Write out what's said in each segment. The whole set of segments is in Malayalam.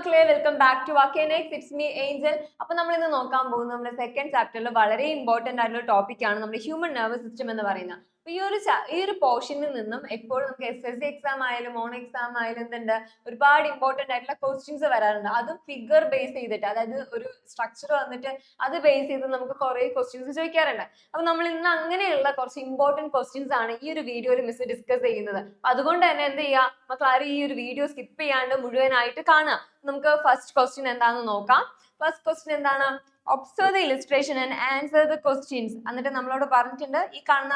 മക്കളെ, വെൽക്കം ബാക്ക് ടു വക്കേനെക്സ്. It's me Angel. അപ്പൊ നമ്മൾ ഇന്ന് നോക്കാൻ പോകുന്നത് നമ്മുടെ സെക്കൻഡ് ചാപ്റ്ററിൽ വളരെ ഇമ്പോർട്ടന്റ് ആയിട്ടുള്ള ടോപ്പിക് ആണ് നമ്മുടെ ഹ്യൂമൻ നെർവസ് സിസ്റ്റം എന്ന് പറയുന്നത്. അപ്പൊ ഈ ഒരു പോർഷനിൽ നിന്നും എപ്പോഴും നമുക്ക് SSC എക്സാം ആയാലും ഓൺ എക്സാം ആയാലും എന്തുണ്ട്, ഒരുപാട് ഇമ്പോർട്ടന്റ് ആയിട്ടുള്ള ക്വസ്റ്റ്യൻസ് വരാറുണ്ട്. അതും ഫിഗർ ബേസ് ചെയ്തിട്ട്, അതായത് ഒരു സ്ട്രക്ചർ വന്നിട്ട് അത് ബേസ് ചെയ്ത് നമുക്ക് കുറെ ക്വസ്റ്റ്യൻസ് ചോദിക്കാറുണ്ട്. അപ്പൊ നമ്മൾ ഇന്ന് അങ്ങനെയുള്ള കുറച്ച് ഇമ്പോർട്ടന്റ് ക്വസ്റ്റ്യൻസ് ആണ് ഈ ഒരു വീഡിയോയിൽ മിസ് ഡിസ്കസ് ചെയ്യുന്നത്. അതുകൊണ്ട് തന്നെ എന്ത് ചെയ്യുക മക്കൾ, ആരും ഈ ഒരു വീഡിയോ സ്കിപ്പ് ചെയ്യാണ്ട് മുഴുവനായിട്ട് കാണുക. നമുക്ക് ഫസ്റ്റ് ക്വസ്റ്റ്യൻ എന്താണെന്ന് നോക്കാം. ഫസ്റ്റ് ക്വസ്റ്റ്യൻ എന്താണ്? Observe the illustration and answer the questions. എന്നിട്ട് നമ്മളോട് പറഞ്ഞിട്ടുണ്ട്, ഈ കാണുന്ന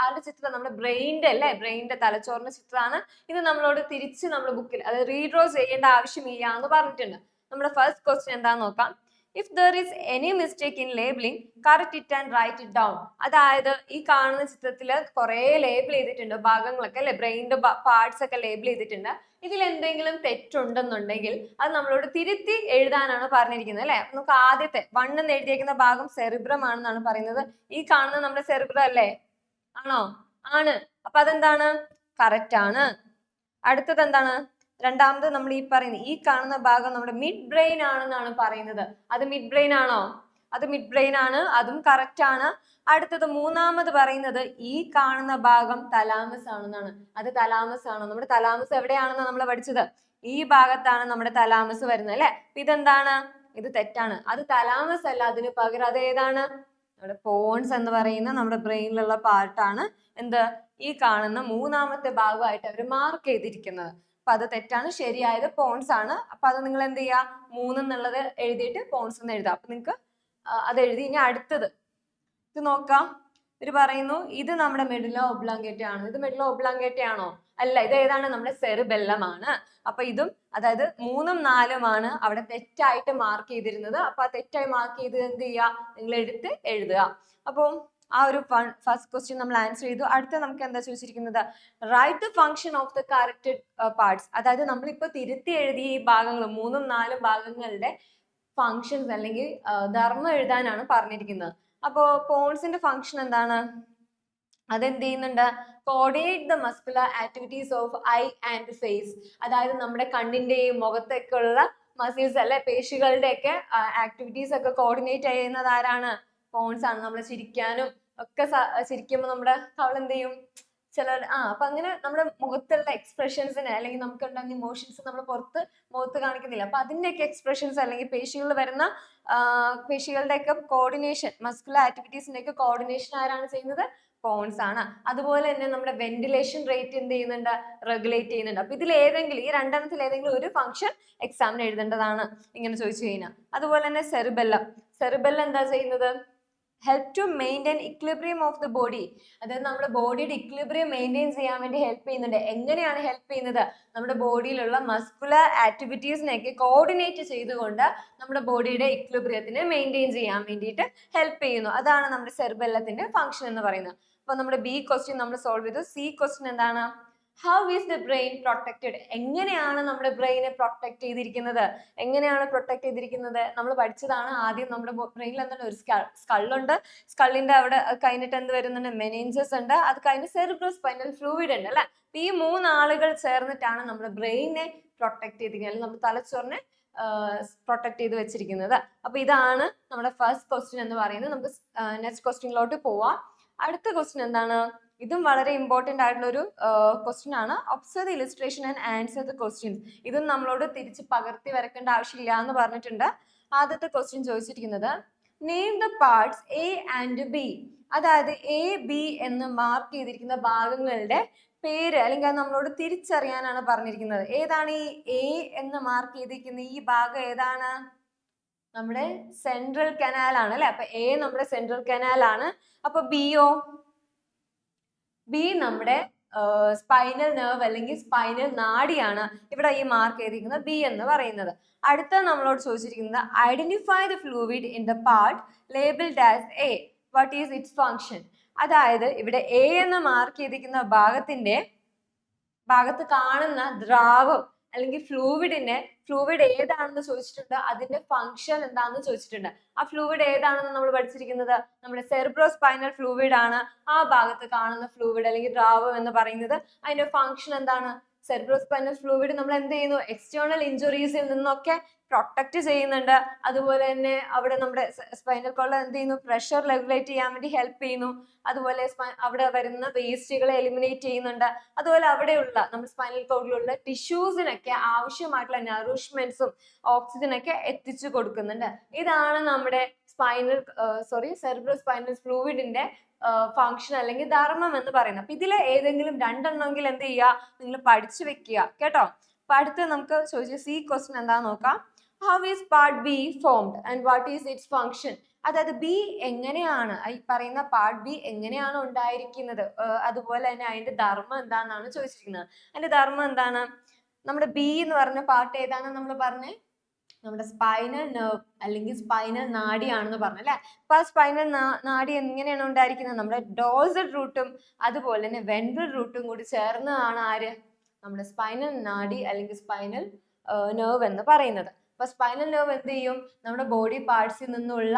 ആരുടെ ചിത്രം? നമ്മുടെ ബ്രെയിനിന്റെ അല്ലേ, ബ്രെയിനിന്റെ തലച്ചോറിന്റെ ചിത്രമാണ്. ഇത് നമ്മളോട് തിരിച്ച് നമ്മുടെ ബുക്കിൽ അത് റീഡ്രോ ചെയ്യേണ്ട ആവശ്യമില്ല എന്ന് പറഞ്ഞിട്ടുണ്ട്. നമ്മുടെ ഫസ്റ്റ് ക്വസ്റ്റ്യൻ എന്താന്ന് നോക്കാം. If there is any mistake in labeling, correct it and write it down. അതായത് ഈ കാണുന്ന ചിത്രത്തിൽ കുറെ ലേബിൾ ചെയ്തിട്ടുണ്ട്, ഭാഗങ്ങളൊക്കെ അല്ലെ, ബ്രെയിനിന്റെ പാർട്സ് ഒക്കെ ലേബിൾ ചെയ്തിട്ടുണ്ട്. ഇതിൽ എന്തെങ്കിലും തെറ്റുണ്ടെന്നുണ്ടെങ്കിൽ അത് നമ്മളോട് തിരുത്തി എഴുതാനാണ് പറഞ്ഞിരിക്കുന്നത് അല്ലെ. നമുക്ക് ആദ്യത്തെ 1 എന്ന് എഴുതിയേക്കുന്ന ഭാഗം സെറിബ്രം ആണെന്നാണ് പറയുന്നത്. ഈ കാണുന്നത് നമ്മുടെ സെറിബ്രം അല്ലേ? ആണോ? ആണ്. അപ്പൊ അതെന്താണ്? കറക്റ്റ് ആണ്. അടുത്തത് എന്താണ്? രണ്ടാമത് നമ്മൾ ഈ പറയുന്ന ഈ കാണുന്ന ഭാഗം നമ്മുടെ മിഡ് ബ്രെയിൻ ആണെന്നാണ് പറയുന്നത്. അത് മിഡ് ബ്രെയിൻ ആണോ? അത് മിഡ് ബ്രെയിൻ ആണ്, അതും കറക്റ്റ് ആണ്. അടുത്തത് മൂന്നാമത് പറയുന്നത് ഈ കാണുന്ന ഭാഗം തലാമസ് ആണെന്നാണ്. അത് തലാമസ് ആണോ? നമ്മുടെ തലാമസ് എവിടെയാണെന്ന് നമ്മൾ പഠിച്ചത്? ഈ ഭാഗത്താണ് നമ്മുടെ തലാമസ് വരുന്നത് അല്ലെ. ഇതെന്താണ്? ഇത് തെറ്റാണ്. അത് തലാമസ് അല്ല, അതിന് പകരം അത് ഏതാണ്? നമ്മുടെ പോൺസ് എന്ന് പറയുന്ന നമ്മുടെ ബ്രെയിനിലുള്ള പാർട്ടാണ് എന്ത്, ഈ കാണുന്ന മൂന്നാമത്തെ ഭാഗമായിട്ട് അവർ മാർക്ക് ചെയ്തിരിക്കുന്നത്. അപ്പൊ അത് തെറ്റാണ്. ശരിയായത് പോൺസ് ആണ്. അപ്പൊ അത് നിങ്ങൾ എന്ത് ചെയ്യുക, 3 എന്നുള്ളത് എഴുതിയിട്ട് പോൺസ് എന്ന് എഴുതാം. അപ്പൊ നിങ്ങൾക്ക് അത് എഴുതി. ഇനി അടുത്തത് ഇത് നോക്കാം. ഇവര് പറയുന്നു ഇത് നമ്മുടെ മെഡുല ഒബ്ലാങ്കേറ്റ ആണ്. ഇത് മെഡുല ഒബ്ലാങ്കേറ്റ ആണോ? അല്ല. ഇത് ഏതാണ്? നമ്മുടെ സെറിബെല്ലം ആണ്. അപ്പൊ ഇതും, അതായത് 3ഉം 4ഉം ആണ് അവിടെ തെറ്റായിട്ട് മാർക്ക് ചെയ്തിരുന്നത്. അപ്പൊ ആ തെറ്റായി മാർക്ക് ചെയ്ത് എന്ത് ചെയ്യുക, നിങ്ങൾ എടുത്ത് എഴുതുക. അപ്പൊ ആ ഒരു ഫസ്റ്റ് ക്വസ്റ്റ്യൻ നമ്മൾ ആൻസർ ചെയ്തു. അടുത്ത നമുക്ക് എന്താ ചോദിച്ചിരിക്കുന്നത്? Write the function of the corrected parts. അതായത് നമ്മളിപ്പോ തിരുത്തി എഴുതിയ ഈ ഭാഗങ്ങൾ 3ഉം 4ഉം ഭാഗങ്ങളുടെ ഫങ്ഷൻസ് അല്ലെങ്കിൽ ധർമ്മം എഴുതാനാണ് പറഞ്ഞിരിക്കുന്നത്. അപ്പോ പോൺസിന്റെ ഫംഗ്ഷൻ എന്താണ്? അതെന്ത് ചെയ്യുന്നുണ്ട്? Coordinate the muscular activities of eye and face. അതായത് നമ്മുടെ കണ്ണിന്റെയും മുഖത്തൊക്കെ ഉള്ള മസിൽസ് അല്ലെ, പേശികളുടെ ഒക്കെ ആക്ടിവിറ്റീസ് ഒക്കെ കോർഡിനേറ്റ് ചെയ്യുന്നത് ആരാണ്? പോൺസ് ആണ്. നമ്മൾ ചിരിക്കാനും ഒക്കെ ചിരിക്കുമ്പോൾ നമ്മുടെ കവൾ എന്ത് ചെയ്യും? ചില അപ്പൊ അങ്ങനെ നമ്മുടെ മുഖത്തുള്ള എക്സ്പ്രഷൻസിന് അല്ലെങ്കിൽ നമുക്ക് ഉണ്ടാകുന്ന ഇമോഷൻസ് നമ്മൾ മുഖത്ത് കാണിക്കുന്നില്ല. അപ്പൊ അതിന്റെയൊക്കെ എക്സ്പ്രഷൻസ് അല്ലെങ്കിൽ പേശികളിൽ വരുന്ന പേശികളുടെ ഒക്കെ കോർഡിനേഷൻ, മസ്കുലർ ആക്ടിവിറ്റീസിന്റെ ഒക്കെ കോർഡിനേഷൻ ആരാണ് ചെയ്യുന്നത്? പോൺസ് ആണ്. അതുപോലെ തന്നെ നമ്മുടെ വെന്റിലേഷൻ റേറ്റ് എന്ത് ചെയ്യുന്നുണ്ട്? റെഗുലേറ്റ് ചെയ്യുന്നുണ്ട്. അപ്പൊ ഇതിൽ ഏതെങ്കിലും, ഈ രണ്ടെണ്ണത്തിൽ ഏതെങ്കിലും ഒരു ഫംഗ്ഷൻ എക്സാമിന് എഴുതേണ്ടതാണ് ഇങ്ങനെ ചോദിച്ചു കഴിഞ്ഞാൽ. അതുപോലെ തന്നെ സെറിബെല്ലം എന്താ ചെയ്യുന്നത്? Help to maintain equilibrium of the body. അതായത് നമ്മുടെ ബോഡിയുടെ ഇക്വിലിബ്രിയം മെയിൻറ്റെയിൻ ചെയ്യാൻ വേണ്ടി ഹെൽപ്പ് ചെയ്യുന്നുണ്ട്. എങ്ങനെയാണ് ഹെൽപ്പ് ചെയ്യുന്നത്? നമ്മുടെ ബോഡിയിലുള്ള മസ്കുലർ ആക്ടിവിറ്റീസിനെയൊക്കെ കോർഡിനേറ്റ് ചെയ്തുകൊണ്ട് നമ്മുടെ ബോഡിയുടെ ഇക്വിലിബ്രിയത്തിനെ മെയിൻറ്റെയിൻ ചെയ്യാൻ വേണ്ടിയിട്ട് ഹെൽപ്പ് ചെയ്യുന്നു. അതാണ് നമ്മുടെ സെറിബെല്ലത്തിന്റെ ഫംഗ്ഷൻ എന്ന് പറയുന്നത്. അപ്പൊ നമ്മുടെ ബി ക്വസ്റ്റ്യൻ നമ്മൾ സോൾവ് ചെയ്തു. സി ക്വസ്റ്റ്യൻ എന്താണ്? How is the brain protected? എങ്ങനെയാണ് നമ്മുടെ ബ്രെയിനെ പ്രൊട്ടക്ട് ചെയ്തിരിക്കുന്നത്? എങ്ങനെയാണ് പ്രൊട്ടക്ട് ചെയ്തിരിക്കുന്നത്? നമ്മൾ പഠിച്ചതാണ്. ആദ്യം നമ്മുടെ ബ്രെയിനിൽ എന്താണ്, ഒരു സ്കള്ളുണ്ട്. സ്കള്ളിന്റെ അവിടെ കഴിഞ്ഞിട്ട് എന്ത് വരുന്നുണ്ട്? മെനിഞ്ചസ് ഉണ്ട്. അത് കഴിഞ്ഞ് സെറിബ്രോ സ്പൈനൽ ഫ്ലൂയിഡ് ഉണ്ട് അല്ലെ. ഈ 3 ആളുകൾ ചേർന്നിട്ടാണ് നമ്മുടെ ബ്രെയിനെ പ്രൊട്ടക്ട് ചെയ്തിരിക്കുന്നത്, നമ്മുടെ തലച്ചോറിനെ പ്രൊട്ടക്ട് ചെയ്ത് വെച്ചിരിക്കുന്നത്. അപ്പൊ ഇതാണ് നമ്മുടെ ഫസ്റ്റ് ക്വസ്റ്റ്യൻ എന്ന് പറയുന്നത്. നമുക്ക് നെക്സ്റ്റ് ക്വസ്റ്റ്യനിലോട്ട് പോവാം. അടുത്ത ക്വസ്റ്റ്യൻ എന്താണ്? ഇതും വളരെ ഇമ്പോർട്ടന്റ് ആയിട്ടുള്ള ഒരു ക്വസ്റ്റ്യൻ ആണ്. Observe the illustration and answer the questions. ഇതും നമ്മളോട് തിരിച്ച് പകർത്തി വരക്കേണ്ട ആവശ്യമില്ല എന്ന് പറഞ്ഞിട്ടുണ്ട്. ആദ്യത്തെ ക്വസ്റ്റ്യൻ ചോദിച്ചിരിക്കുന്നത്, name the parts A and B. അതായത് എ ബി എന്ന് മാർക്ക് ചെയ്തിരിക്കുന്ന ഭാഗങ്ങളുടെ പേര്, അല്ലെങ്കിൽ അത് നമ്മളോട് തിരിച്ചറിയാനാണ് പറഞ്ഞിരിക്കുന്നത്. ഏതാണ് ഈ എ എന്ന് മാർക്ക് ചെയ്തിരിക്കുന്ന ഈ ഭാഗം? ഏതാണ്? നമ്മുടെ സെൻട്രൽ കനാൽ ആണ് അല്ലെ. അപ്പൊ എ നമ്മുടെ സെൻട്രൽ കനാൽ ആണ്. അപ്പൊ ബിയോ? ബി നമ്മുടെ സ്പൈനൽ നെർവ് അല്ലെങ്കിൽ സ്പൈനൽ നാഡിയാണ്. ഇവിടെ ഈ മാർക്ക് ചെയ്തിരിക്കുന്നത് ബി എന്ന് പറയുന്നത്. അടുത്ത നമ്മളോട് ചോദിച്ചിരിക്കുന്നത്, identify the fluid in the part labelled as A. What is it's function? അതായത് ഇവിടെ എ എന്ന് മാർക്ക് ചെയ്തിരിക്കുന്ന ഭാഗത്ത് കാണുന്ന ദ്രാവം അല്ലെങ്കിൽ ഫ്ലൂയിഡ് ഏതാണെന്ന് ചോദിച്ചിട്ടുണ്ട്. അതിന്റെ ഫംഗ്ഷൻ എന്താണെന്ന് ചോദിച്ചിട്ടുണ്ട്. ആ ഫ്ലൂയിഡ് ഏതാണെന്ന് നമ്മൾ പഠിച്ചിരിക്കുന്നത് നമ്മുടെ സെറിബ്രോ സ്പൈനൽ ഫ്ലൂയിഡ് ആണ്. ആ ഭാഗത്ത് കാണുന്ന ഫ്ലൂയിഡ് അല്ലെങ്കിൽ ദ്രാവം എന്ന് പറയുന്നത് അതിന്റെ ഫംഗ്ഷൻ എന്താണ്? സെറിബ്രോസ്പൈനൽ ഫ്ലൂയിഡ് നമ്മൾ എന്ത് ചെയ്യുന്നു, എക്സ്റ്റേണൽ ഇഞ്ചുറീസിൽ നിന്നൊക്കെ പ്രൊട്ടക്ട് ചെയ്യുന്നുണ്ട്. അതുപോലെ തന്നെ അവിടെ നമ്മുടെ സ്പൈനൽ കോഡ് എന്ത് ചെയ്യുന്നു, പ്രഷർ റെഗുലേറ്റ് ചെയ്യാൻ വേണ്ടി ഹെൽപ്പ് ചെയ്യുന്നു. അതുപോലെ അവിടെ വരുന്ന വേസ്റ്റുകളെ എലിമിനേറ്റ് ചെയ്യുന്നുണ്ട്. അതുപോലെ അവിടെയുള്ള നമ്മുടെ സ്പൈനൽ കോഡിലുള്ള ടിഷ്യൂസിനൊക്കെ ആവശ്യമായിട്ടുള്ള നറിഷ്മെന്റ്സും ഓക്സിജനൊക്കെ എത്തിച്ചു കൊടുക്കുന്നുണ്ട്. ഇതാണ് നമ്മുടെ സെറിബ്രോസ്പൈനൽ ഫ്ലൂയിഡിന്റെ ഫംഗ്ഷൻ അല്ലെങ്കിൽ ധർമ്മം എന്ന് പറയുന്നത്. അപ്പൊ ഇതിലെ ഏതെങ്കിലും രണ്ടെണ്ണമെങ്കിലും എന്ത് ചെയ്യുക, നിങ്ങൾ പഠിച്ചു വെക്കുക കേട്ടോ. അപ്പൊ അടുത്ത് നമുക്ക് ചോദിച്ച സി ക്വസ്റ്റ്യൻ എന്താന്ന് നോക്കാം. How is part B formed and what is it's function? അതായത് ബി എങ്ങനെയാണ്, ഈ പറയുന്ന പാർട്ട് ബി എങ്ങനെയാണ് ഉണ്ടായിരിക്കുന്നത്, അതുപോലെ തന്നെ അതിന്റെ ധർമ്മം എന്താണെന്നാണ് ചോദിച്ചിരിക്കുന്നത്. അതിന്റെ ധർമ്മം എന്താണ്? നമ്മുടെ ബി എന്ന് പറഞ്ഞ പാർട്ട് ഏതാണെന്ന് നമ്മൾ പറഞ്ഞേ, നമ്മുടെ സ്പൈനൽ നെർവ് അല്ലെങ്കിൽ സ്പൈനൽ നാഡിയാണെന്ന് പറഞ്ഞു അല്ലെ. അപ്പൊ ആ സ്പൈനൽ നാഡി എങ്ങനെയാണ് ഉണ്ടായിരിക്കുന്നത്? നമ്മുടെ ഡോർസൽ റൂട്ടും അതുപോലെ തന്നെ വെൻട്രൽ റൂട്ടും കൂടി ചേർന്നതാണ് ആര്, നമ്മുടെ സ്പൈനൽ നാഡി അല്ലെങ്കിൽ സ്പൈനൽ നെർവ് എന്ന് പറയുന്നത്. അപ്പൊ സ്പൈനൽ നെർവ് എന്ത് ചെയ്യും, നമ്മുടെ ബോഡി പാർട്സിൽ നിന്നുള്ള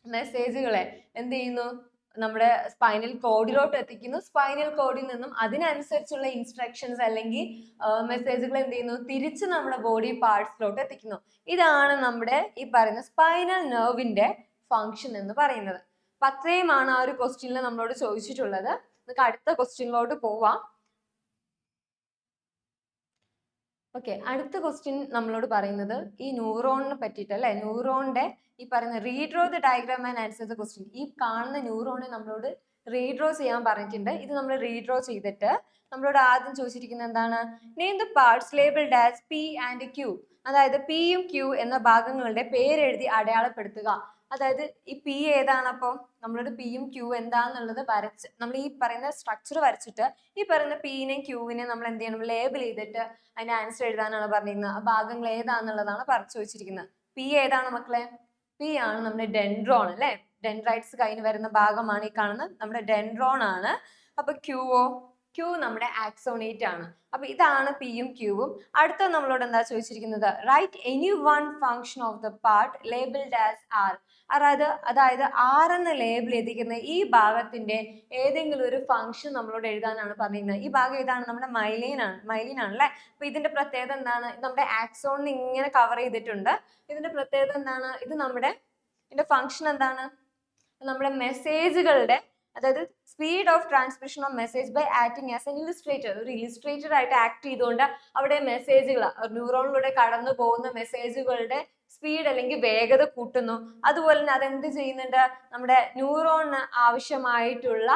മെസ്സേജുകളെ എന്ത് ചെയ്യുന്നു, നമ്മുടെ സ്പൈനൽ കോഡിലോട്ട് എത്തിക്കുന്നു. സ്പൈനൽ കോഡിൽ നിന്നും അതിനനുസരിച്ചുള്ള ഇൻസ്ട്രക്ഷൻസ് അല്ലെങ്കിൽ മെസ്സേജുകൾ എന്ത് ചെയ്യുന്നു, തിരിച്ച് നമ്മുടെ ബോഡി പാർട്സിലോട്ട് എത്തിക്കുന്നു. ഇതാണ് നമ്മുടെ ഈ പറയുന്ന സ്പൈനൽ നെർവിന്റെ ഫംഗ്ഷൻ എന്ന് പറയുന്നത്. അപ്പൊ അത്രയുമാണ് ആ ഒരു ക്വസ്റ്റ്യനിൽ നമ്മളോട് ചോദിച്ചിട്ടുള്ളത്. നമുക്ക് അടുത്ത ക്വസ്റ്റ്യനിലോട്ട് പോവാം. ഓക്കെ, അടുത്ത ക്വസ്റ്റ്യൻ നമ്മളോട് പറയുന്നത് ഈ ന്യൂറോണിനെ പറ്റിയിട്ട് അല്ലെ. ന്യൂറോണിന്റെ ഈ പറയുന്ന redraw the diagram and answer the question. ഈ കാണുന്ന ന്യൂറോണെ നമ്മളോട് റീഡ്രോ ചെയ്യാൻ പറഞ്ഞിട്ടുണ്ട്. ഇത് നമ്മൾ റീഡ്രോ ചെയ്തിട്ട് നമ്മളോട് ആദ്യം ചോദിച്ചിരിക്കുന്നത് എന്താണ്, name the parts labelled as P and Q. അതായത് പിയും ക്യൂ എന്ന ഭാഗങ്ങളുടെ പേരെഴുതി അടയാളപ്പെടുത്തുക. അതായത് ഈ പി ഏതാണ്, അപ്പോൾ നമ്മളോട് പിയും ക്യൂ എന്താണെന്നുള്ളത് വരച്ച് നമ്മൾ ഈ പറയുന്ന സ്ട്രക്ചർ വരച്ചിട്ട് ഈ പറയുന്ന പിനെയും ക്യൂവിനെയും നമ്മൾ എന്ത് ചെയ്യണം, ലേബിൾ ചെയ്തിട്ട് അതിന്റെ ആൻസർ എഴുതാനാണ് പറഞ്ഞിരുന്നത്. ആ ഭാഗങ്ങൾ ഏതാണെന്നുള്ളതാണ് ചോദിച്ചിരിക്കുന്നത്. പി ഏതാണ് മക്കളെ? പി ആണ് നമ്മുടെ ഡെൻഡ്രോൺ അല്ലെ. ഡെൻഡ്രൈറ്റ്സ് കഴിഞ്ഞ് വരുന്ന ഭാഗമാണ് ഈ കാണുന്നത്, നമ്മുടെ ഡെൻഡ്രോൺ ആണ്. അപ്പൊ ക്യൂവോ, ക്യൂ നമ്മുടെ ആക്സോണേറ്റ് ആണ്. അപ്പൊ ഇതാണ് പിയും ക്യൂവും. അടുത്ത നമ്മളോട് എന്താ ചോദിച്ചിരിക്കുന്നത്, write any one function of the part labelled as R. അതായത് ആർ എന്ന് ലേബിൾ ചെയ്തിരിക്കുന്ന ഈ ഭാഗത്തിന്റെ ഏതെങ്കിലും ഒരു ഫംഗ്ഷൻ നമ്മളോട് എഴുതാനാണ് പറഞ്ഞിരുന്നത്. ഈ ഭാഗം ഏതാണ്, നമ്മുടെ മൈലീൻ ആണ് അല്ലെ. അപ്പൊ ഇതിന്റെ പ്രത്യേകത എന്താണ്, നമ്മുടെ ആക്സോണിന് ഇങ്ങനെ കവർ ചെയ്തിട്ടുണ്ട്. ഇതിന്റെ പ്രത്യേകത എന്താണ്, ഇതിന്റെ ഫംഗ്ഷൻ എന്താണ്, നമ്മുടെ മെസ്സേജുകളുടെ, അതായത് speed of transmission of message by acting as an illustrator. ഒരു ഇലിസ്ട്രേറ്റർ ആയിട്ട് ആക്ട് ചെയ്തുകൊണ്ട് അവിടെ മെസ്സേജുകൾ, ന്യൂറോണിലൂടെ കടന്നു പോകുന്ന മെസ്സേജുകളുടെ സ്പീഡ് അല്ലെങ്കിൽ വേഗത കൂട്ടുന്നു. അതുപോലെ തന്നെ അതെന്ത് ചെയ്യുന്നുണ്ട്, നമ്മുടെ ന്യൂറോണിന് ആവശ്യമായിട്ടുള്ള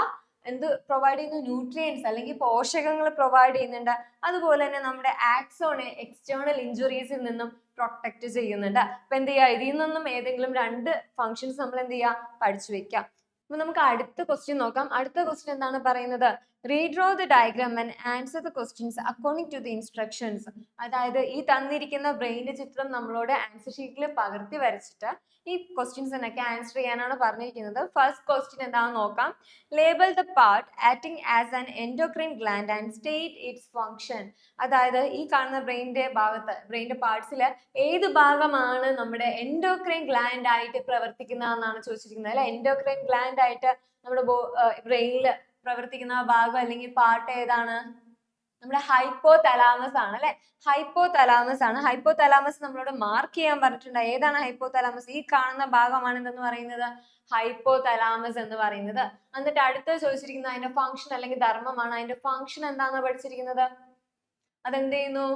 പ്രൊവൈഡ് ചെയ്യുന്നു, ന്യൂട്രിയൻസ് അല്ലെങ്കിൽ പോഷകങ്ങൾ പ്രൊവൈഡ് ചെയ്യുന്നുണ്ട്. അതുപോലെ തന്നെ നമ്മുടെ ആക്സോണെ എക്സ്റ്റേണൽ ഇഞ്ചുറീസിൽ നിന്നും പ്രൊട്ടക്ട് ചെയ്യുന്നുണ്ട്. അപ്പൊ എന്ത് ചെയ്യുക, ഇതിൽ നിന്നും ഏതെങ്കിലും രണ്ട് ഫങ്ഷൻസ് നമ്മൾ എന്ത് ചെയ്യുക, പഠിച്ചു വെക്കാം. അപ്പൊ നമുക്ക് അടുത്ത ക്വസ്റ്റ്യൻ നോക്കാം. അടുത്ത ക്വസ്റ്റ്യൻ എന്താണ് പറയുന്നത്, redraw the diagram and answer the questions according to the instructions. അതായത് ഈ തന്നിരിക്കുന്ന ബ്രെയിനിന്റെ ചിത്രം നമ്മളോട് ആൻസർ ഷീറ്റിൽ പകർത്തി വരച്ചിട്ട് ഈ ക്വസ്റ്റ്യൻസിനൊക്കെ ആൻസർ ചെയ്യാനാണ് പറഞ്ഞിരിക്കുന്നത്. ഫസ്റ്റ് ക്വസ്റ്റ്യൻ എന്താണെന്ന് നോക്കാം. Label the part acting as an endocrine gland and state it's function. അതായത് ഈ കാണുന്ന ബ്രെയിനിന്റെ പാർട്സിൽ ഏത് ഭാഗമാണ് നമ്മുടെ എൻഡോക്രൈൻ ഗ്ലാൻഡ് ആയിട്ട് പ്രവർത്തിക്കുന്നതെന്നാണ് ചോദിച്ചിരിക്കുന്നത് അല്ലെ. എൻഡോക്രൈൻ ഗ്ലാൻഡ് ആയിട്ട് നമ്മുടെ ബ്രെയിനിൽ പ്രവർത്തിക്കുന്ന ഭാഗം അല്ലെങ്കിൽ പാർട്ട് ഏതാണ്, നമ്മുടെ ഹൈപ്പോ തലാമസ് ആണ് അല്ലെ. ഹൈപ്പോ തലാമസ് നമ്മളോട് മാർക്ക് ചെയ്യാൻ പറഞ്ഞിട്ടുണ്ട്. ഏതാണ് ഹൈപ്പോ തലാമസ്? ഈ കാണുന്ന ഭാഗമാണ് എന്തെന്ന് പറയുന്നത്, ഹൈപ്പോ തലാമസ് എന്ന് പറയുന്നത്. എന്നിട്ട് അടുത്ത ചോദിച്ചിരിക്കുന്നത് അതിന്റെ ഫംഗ്ഷൻ അല്ലെങ്കിൽ ധർമ്മമാണ്. അതിന്റെ ഫംഗ്ഷൻ എന്താണെന്ന് പഠിച്ചിരിക്കുന്നത്, അതെന്ത് ചെയ്യുന്നു,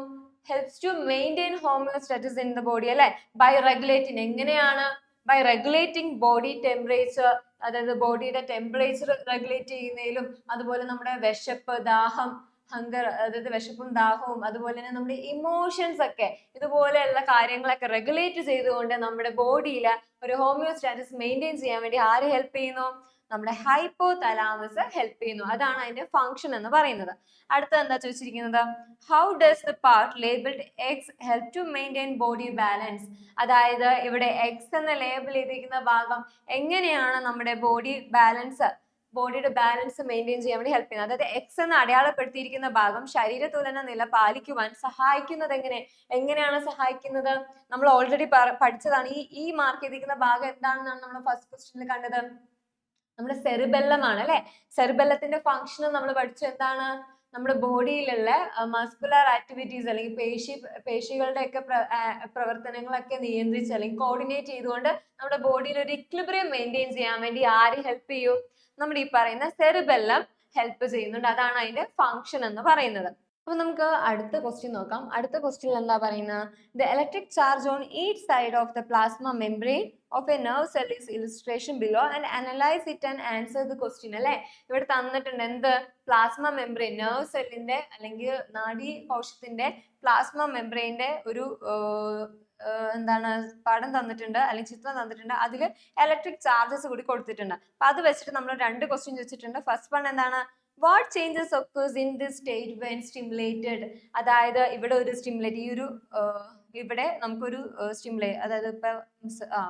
helps to maintain homeostasis in the body അല്ലെ. ബൈ റെഗുലേറ്റിംഗ്, എങ്ങനെയാണ്, ബൈ റെഗുലേറ്റിംഗ് ബോഡി ടെമ്പറേച്ചർ. അതായത് ബോഡിയുടെ ടെമ്പറേച്ചർ റെഗുലേറ്റ് ചെയ്യുന്നതിലും അതുപോലെ നമ്മുടെ വിശപ്പ്, ദാഹം, ഹങ്കർ, അതായത് വിശപ്പും ദാഹവും അതുപോലെ തന്നെ നമ്മുടെ ഇമോഷൻസ് ഒക്കെ ഇതുപോലെയുള്ള കാര്യങ്ങളൊക്കെ റെഗുലേറ്റ് ചെയ്തുകൊണ്ട് നമ്മുടെ ബോഡിയിൽ ഒരു ഹോമിയോസ്റ്റാറ്റിസ് മെയിൻറ്റെയിൻ ചെയ്യാൻ വേണ്ടി ആര് ഹെൽപ്പ് ചെയ്യുന്നു, നമ്മുടെ ഹൈപ്പോ തലാമസ് ഹെൽപ്പ് ചെയ്യുന്നു. അതാണ് അതിന്റെ ഫംഗ്ഷൻ എന്ന് പറയുന്നത്. അടുത്ത എന്താ ചോദിച്ചിരിക്കുന്നത്, how does the part labelled X help to maintain body balance. അതായത് ഇവിടെ എക്സ് എന്ന ലേബിൾ ചെയ്തിരിക്കുന്ന ഭാഗം എങ്ങനെയാണ് നമ്മുടെ ബോഡിയുടെ ബാലൻസ് മെയിൻറ്റെയിൻ ചെയ്യാൻ വേണ്ടി ഹെൽപ്പ് ചെയ്യുന്നത്. അതായത് എക്സ് എന്ന് അടയാളപ്പെടുത്തിയിരിക്കുന്ന ഭാഗം ശരീരതുലന നില പാലിക്കുവാൻ സഹായിക്കുന്നത് എങ്ങനെയാണ് സഹായിക്കുന്നത്, നമ്മൾ ഓൾറെഡി പഠിച്ചതാണ്. ഈ മാർക്ക് ചെയ്തിരിക്കുന്ന ഭാഗം എന്താണെന്നാണ് നമ്മൾ ഫസ്റ്റ് ക്വസ്റ്റ്യനിൽ കണ്ടത്, നമ്മുടെ സെറിബെല്ലം ആണ് അല്ലെ. സെറിബെല്ലത്തിന്റെ ഫംഗ്ഷൻ നമ്മൾ പഠിച്ചു. എന്താണ്, നമ്മുടെ ബോഡിയിലുള്ള മസ്കുലർ ആക്ടിവിറ്റീസ് അല്ലെങ്കിൽ പേശികളുടെ ഒക്കെ പ്രവർത്തനങ്ങളൊക്കെ നിയന്ത്രിച്ച് അല്ലെങ്കിൽ കോർഡിനേറ്റ് ചെയ്തുകൊണ്ട് നമ്മുടെ ബോഡിയിൽ ഒരു ഇക്വിലിബ്രിയം മെയിൻറ്റെയിൻ ചെയ്യാൻ വേണ്ടി ആര് ഹെൽപ്പ് ചെയ്യും? നമ്മുടെ ഈ പറയുന്ന സെറിബെല്ലം ഹെൽപ്പ് ചെയ്യുന്നുണ്ട്. അതാണ് അതിന്റെ ഫംഗ്ഷൻ എന്ന് പറയുന്നത്. അപ്പൊ നമുക്ക് അടുത്ത ക്വസ്റ്റ്യൻ നോക്കാം. അടുത്ത ക്വസ്റ്റ്യൻ എന്താ പറയുന്നത്? The electric charge on each side of the plasma membrane of A nerve cell is illustration below and analyse it and answer the question. അല്ലെ, ഇവിടെ തന്നിട്ടുണ്ട് എന്ത്? പ്ലാസ്മ മെംബ്രെയിൻ, നെർവ് സെല്ലിന്റെ അല്ലെങ്കിൽ നാഡീ കോശത്തിന്റെ പ്ലാസ്മ മെംബ്രെയിന്റെ ഒരു എന്താണ് പടം തന്നിട്ടുണ്ട് അല്ലെങ്കിൽ ചിത്രം തന്നിട്ടുണ്ട്. അതിൽ ഇലക്ട്രിക് ചാർജസ് കൂടി കൊടുത്തിട്ടുണ്ട്. അപ്പൊ അത് വെച്ചിട്ട് നമ്മൾ 2 ക്വസ്റ്റ്യൻ വെച്ചിട്ടുണ്ട്. ഫസ്റ്റ് വൺ എന്താണ്? What changes occurs in this state when stimulated? അതായത് ഇവിടെ ഒരു സ്റ്റിമുലേറ്റ്, ഈ ഒരു ഇവിടെ നമുക്കൊരു സ്റ്റിമുലേറ്റ്, അതായത് ഇപ്പൊ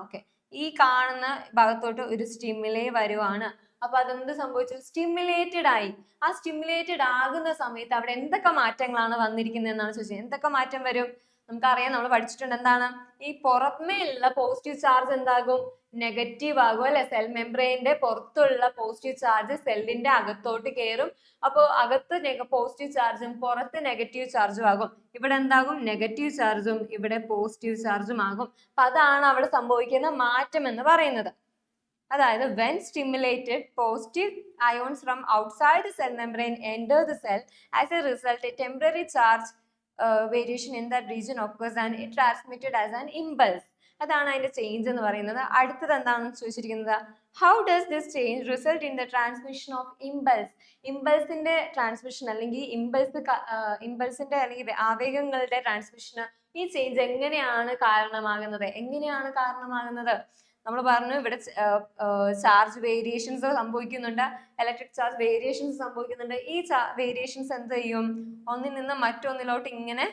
ഓക്കെ, ഈ കാണുന്ന ഭാഗത്തോട്ട് ഒരു സ്റ്റിമുലേ വരുവാണ്. അപ്പൊ അതെന്ത് സംഭവിച്ചു? സ്റ്റിമുലേറ്റഡ് ആയി. ആ സ്റ്റിമുലേറ്റഡ് ആകുന്ന സമയത്ത് അവിടെ എന്തൊക്കെ മാറ്റങ്ങളാണ് വന്നിരിക്കുന്നത് എന്നാണ് ചോദിച്ചത്. എന്തൊക്കെ മാറ്റം വരും? നമുക്കറിയാം, നമ്മൾ പഠിച്ചിട്ടുണ്ട്. എന്താണ്? ഈ പുറമേയുള്ള പോസിറ്റീവ് ചാർജ് എന്താകും? നെഗറ്റീവ് ആകും അല്ലെ? സെൽ മെംബ്രെയിന്റെ പുറത്തുള്ള പോസിറ്റീവ് ചാർജ് സെല്ലിന്റെ അകത്തോട്ട് കയറും. അപ്പോൾ അകത്ത് പോസിറ്റീവ് ചാർജും പുറത്ത് നെഗറ്റീവ് ചാർജും ആകും. ഇവിടെ എന്താകും? നെഗറ്റീവ് ചാർജും ഇവിടെ പോസിറ്റീവ് ചാർജും ആകും. അപ്പൊ അതാണ് അവിടെ സംഭവിക്കുന്ന മാറ്റം എന്ന് പറയുന്നത്. അതായത് when stimulated, positive ions from outside the cell membrane enter the cell. As a result, a temporary charge variation in that region occurs and it transmitted as an impulse. അതാണ് അതിന്റെ ചേഞ്ച് എന്ന് പറയുന്നത്. അടുത്തത് എന്താണെന്ന് ചോദിച്ചിരിക്കുന്നത്, how does this change result in the transmission of impulse? ഇമ്പൾസിന്റെ ട്രാൻസ്മിഷൻ അല്ലെങ്കിൽ ഇമ്പൾസിന്റെ അല്ലെങ്കിൽ ആവേഗങ്ങളുടെ ട്രാൻസ്മിഷന് ഈ ചേഞ്ച് എങ്ങനെയാണ് കാരണമാകുന്നത്? നമ്മൾ പറഞ്ഞു ഇവിടെ ചാർജ് വേരിയേഷൻസ് സംഭവിക്കുന്നുണ്ട്, ഇലക്ട്രിക് ചാർജ് വേരിയേഷൻസ് സംഭവിക്കുന്നുണ്ട്. ഈ വേരിയേഷൻസ് എന്ത് ചെയ്യും? ഒന്നിൽ നിന്ന് മറ്റൊന്നിലോട്ട് ഇങ്ങനെ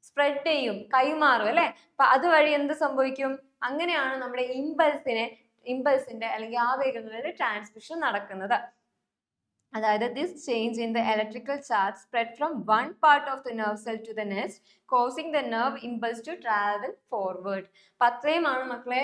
സ്പ്രെഡ് ചെയ്യും, കൈമാറും അല്ലെ? അപ്പൊ അതുവഴി എന്ത് സംഭവിക്കും? അങ്ങനെയാണ് നമ്മുടെ ഇമ്പൾസിന്റെ അല്ലെങ്കിൽ ആവേഗങ്ങളുടെ ട്രാൻസ്മിഷൻ നടക്കുന്നത്. അതായത് this change in the electrical charge spread from one part of the nerve cell to the next, causing the nerve impulse to travel forward. അപ്പൊ അത്രയുമാണ് മക്കളെ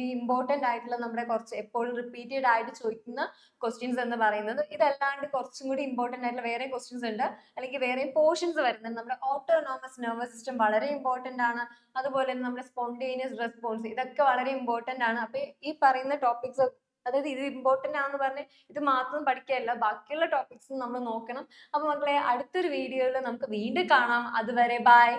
ഈ ഇമ്പോർട്ടന്റ് ആയിട്ടുള്ള നമ്മുടെ കുറച്ച് എപ്പോഴും റിപ്പീറ്റഡ് ആയിട്ട് ചോദിക്കുന്ന ക്വസ്റ്റ്യൻസ് എന്ന് പറയുന്നത്. ഇതല്ലാണ്ട് കുറച്ചും കൂടി ഇമ്പോർട്ടന്റ് ആയിട്ടുള്ള വേറെ ക്വസ്റ്റ്യൻസ് ഉണ്ട്, അല്ലെങ്കിൽ വേറെ പോർഷൻസ് വരുന്നുണ്ട്. നമ്മുടെ ഓട്ടോണോമസ് നെർവസ് സിസ്റ്റം വളരെ ഇമ്പോർട്ടന്റ് ആണ്. അതുപോലെ തന്നെ നമ്മുടെ സ്പോണ്ടേനിയസ് റെസ്പോൺസ്, ഇതൊക്കെ വളരെ ഇമ്പോർട്ടന്റ് ആണ്. അപ്പൊ ഈ പറയുന്ന ടോപ്പിക്സ്, അതായത് ഇത് ഇമ്പോർട്ടന്റ് ആണെന്ന് പറഞ്ഞ് ഇത് മാത്രം പഠിക്കാനല്ല, ബാക്കിയുള്ള ടോപ്പിക്സും നമ്മൾ നോക്കണം. അപ്പൊ മക്കളെ അടുത്തൊരു വീഡിയോയിൽ നമുക്ക് വീണ്ടും കാണാം. അതുവരെ ബൈ.